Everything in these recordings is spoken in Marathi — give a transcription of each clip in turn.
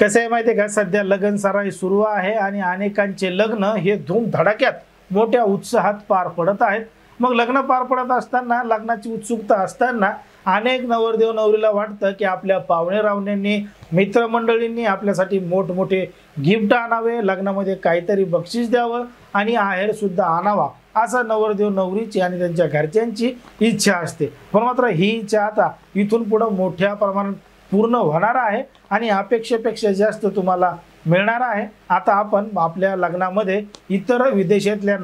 कसं आहे माहिती आहे का, सध्या लग्न सराई सुरू आहे आणि अनेकांचे लग्न हे धूमधडाक्यात मोठ्या उत्साहात पार पडत आहेत। मग लग्न पार पडत असताना, लग्नाची उत्सुकता असताना अनेक नवरदेव नवरीला वाटतं की आपल्या पाहुणे रावण्यांनी, मित्रमंडळींनी आपल्यासाठी मोठमोठे गिफ्ट आणावे, लग्नामध्ये काहीतरी बक्षीस द्यावं आणि आहेर सुद्धा आणावा, असं नवरदेव नवरीची आणि त्यांच्या घरच्यांची इच्छा असते। पण मात्र ही इच्छा आता इथून पुढे मोठ्या प्रमाणात पूर्ण होणार आहे आणि अपेक्षेपेक्षा जास्त तुम्हाला मिळणार आहे। आता आपण आपल्या लग्नामध्ये इतर विदेशातल्या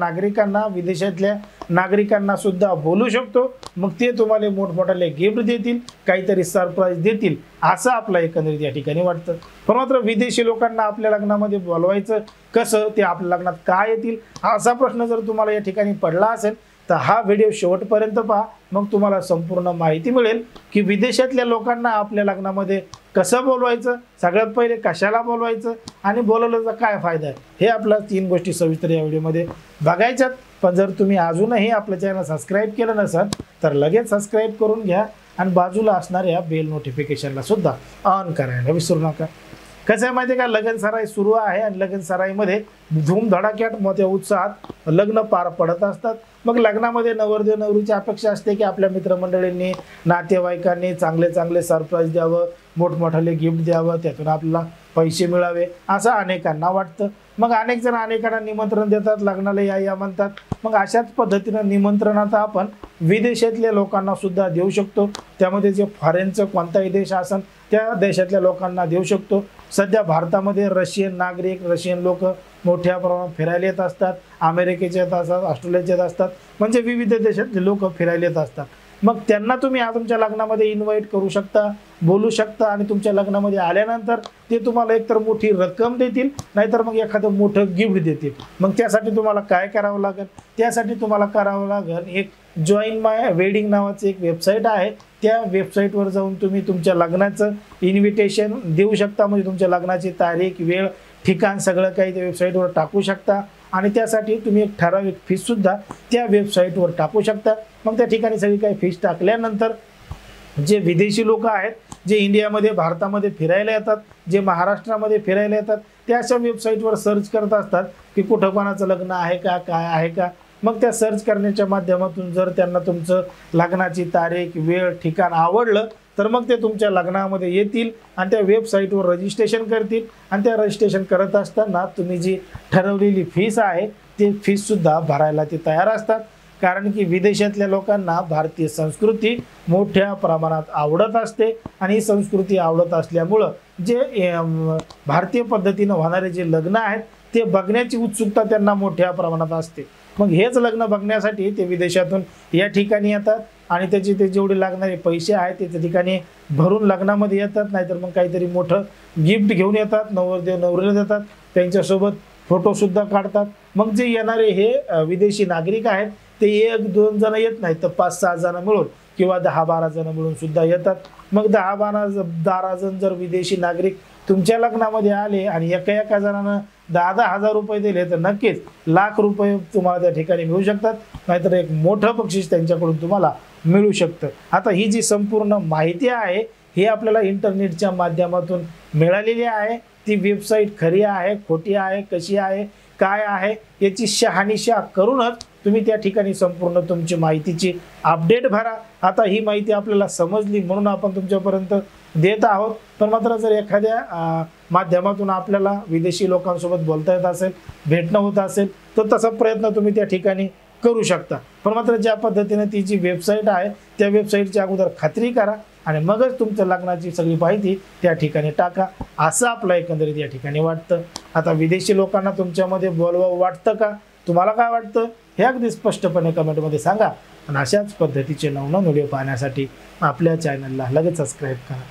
नागरिकांना सुद्धा बोलू शकतो। मग ते तुम्हाला मोठमोठाले गिफ्ट देतील, काहीतरी सरप्राईज देतील, असं आपलं एकंदरीत या ठिकाणी वाटतं। पण मात्र विदेशी लोकांना आपल्या लग्नामध्ये बोलवायचं कसं, ते आपल्या लग्नात काय येतील, असा प्रश्न जर तुम्हाला या ठिकाणी पडला असेल तर हा व्हिडिओ शेवटपर्यंत पहा। मग तुम्हाला संपूर्ण माहिती मिळेल की विदेशातल्या लोकांना आपल्या लग्नामध्ये कसं बोलवायचं, सगळ्यात पहिले कशाला बोलवायचं आणि बोलवल्याचा काय फायदा आहे, हे आपल्या 3 गोष्टी सविस्तर या व्हिडिओमध्ये बघायच्यात। पण जर तुम्ही अजूनही आपलं चॅनल सबस्क्राईब केलं नसेल तर लगेच सबस्क्राईब करून घ्या आणि बाजूला असणाऱ्या बेल नोटिफिकेशनला सुद्धा ऑन करायला विसरू नका। कसं आहे माहिती आहे का, लग्न सराई सुरू आहे आणि लग्न सराईमध्ये धूमधडाक्यात मोठ्या उत्साहात लग्न पार पडत असतात। मग लग्नामध्ये नवरदेव नवरीची अपेक्षा असते की आपल्या मित्रमंडळींनी, नातेवाईकांनी चांगले चांगले सरप्राईज द्यावं, मोठमोठाले गिफ्ट द्यावं, त्यातून आपल्याला पैसे मिळावे, असं अनेकांना वाटतं। मग अनेक जण अनेकांना निमंत्रण देतात, लग्नाला या म्हणतात। मग अशाच पद्धतीनं निमंत्रण आता आपण विदेशातल्या लोकांना सुद्धा देऊ शकतो। त्यामध्ये जे फॉरेनचं कोणताही देश असेल त्या देशातल्या लोकांना देऊ शकतो। सध्या भारतामध्ये रशियन नागरिक, रशियन लोक मोठ्या प्रमाणात फिरायला येत असतात, अमेरिकेचे येत असतात, ऑस्ट्रेलियाचे येत असतात, म्हणजे विविध देशातले लोक फिरायला येत असतात। मग त्यांना तुम्ही तुमच्या लग्नामध्ये इन्व्हाइट करू शकता, बोलू शकता आणि तुमच्या लग्नामध्ये आल्यानंतर ते तुम्हाला एकतर मोठी रक्कम देतील, नाहीतर मग एखादं मोठं गिफ्ट देतील। मग त्यासाठी तुम्हाला काय करावं लागेल, त्यासाठी तुम्हाला करावं लागेल एक जॉईन माय वेडिंग नावाचं एक वेबसाईट आहे। त्या वेबसाईटवर जाऊन तुम्ही तुमच्या लग्नाचं इन्व्हिटेशन देऊ शकता, म्हणजे तुमच्या लग्नाची तारीख, वेळ, ठिकाण सगळं काही त्या वेबसाईटवर टाकू शकता आणि त्यासाठी तुम्ही एक ठराविक फीस सुद्धा त्या वेबसाईटवर टाकू शकता। मग त्या ठिकाणी सगळी काही फीस टाकल्यानंतर जे विदेशी लोक आहेत, जे इंडियामध्ये, भारतामध्ये फिरायला येतात, जे महाराष्ट्रामध्ये फिरायला येतात, त्या अशा वेबसाईटवर सर्च करत असतात की कुठं कोणाचं लग्न आहे का, काय आहे का। मग त्या सर्च करण्याच्या माध्यमातून जर त्यांना तुमचं लग्नाची तारीख, वेळ, ठिकाण आवडलं तर मग ते तुमच्या लग्नामध्ये येतील आणि त्या वेबसाईटवर रजिस्ट्रेशन करतील आणि त्या रजिस्ट्रेशन करत असताना तुम्ही जी ठरवलेली फीस आहे ती फीससुद्धा भरायला ते तयार असतात। कारण की विदेशातल्या लोकांना भारतीय संस्कृती मोठ्या प्रमाणात आवडत असते आणि ही संस्कृती आवडत असल्यामुळं जे भारतीय पद्धतीनं होणारे जे लग्न आहेत ते बघण्याची उत्सुकता त्यांना मोठ्या प्रमाणात असते। मग हेच लग्न बघण्यासाठी ते विदेशातून या ठिकाणी येतात आणि त्याचे ते जेवढे लागणारे पैसे आहेत ते त्या ठिकाणी भरून लग्नामध्ये येतात, नाहीतर मग काहीतरी मोठं गिफ्ट घेऊन येतात, नवरदेव नवरीला देतात, त्यांच्यासोबत फोटोसुद्धा काढतात। मग जे येणारे हे विदेशी नागरिक आहेत ते 1-2 जण येत नाहीत तर 5-6 जण मिळून किंवा 10-12 जण मिळून सुद्धा येतात। मग 10-12 जण जर विदेशी नागरिक तुमच्या लग्नामध्ये आले आणि एका जणानं 10-10 हजार रुपये दिले तर नक्कीच लाख रुपये तुम्हाला त्या ठिकाणी मिळू शकतात, नाहीतर एक मोठं बक्षीस त्यांच्याकडून तुम्हाला मिळू शकतं। आता ही जी संपूर्ण माहिती आहे ही आपल्याला इंटरनेटच्या माध्यमातून मिळालेली आहे। ती वेबसाईट खरी आहे, खोटी आहे, कशी आहे, काय आहे याची शहानिशा करूनच तुम्ही त्या ठिकाणी संपूर्ण तुमची माहितीची अपडेट भरा। आता ही माहिती आपल्याला समजली म्हणून आपण तुमच्यापर्यंत देत आहोत। पण मात्र जर एखाद्या माध्यमातून आपल्याला विदेशी लोकांसोबत बोलता येत असेल, भेटणं होत असेल तर तसा प्रयत्न तुम्ही त्या ठिकाणी करू शकता। पण मात्र ज्या पद्धतीने ती जी वेबसाईट आहे त्या वेबसाईटची अगोदर खात्री करा आणि मगच तुमच्या लग्नाची सगळी माहिती त्या ठिकाणी टाका, असं आपलं एकंदरीत या ठिकाणी वाटतं। आता विदेशी लोकांना तुमच्यामध्ये बोलवावं वाटतं का, तुम्हाला काय वाटतं हे अगदी स्पष्टपणे कमेंटमध्ये सांगा आणि अशाच पद्धतीचे नवनवीन व्हिडिओ पाहण्यासाठी आपल्या चॅनलला लगेच सबस्क्राईब करा।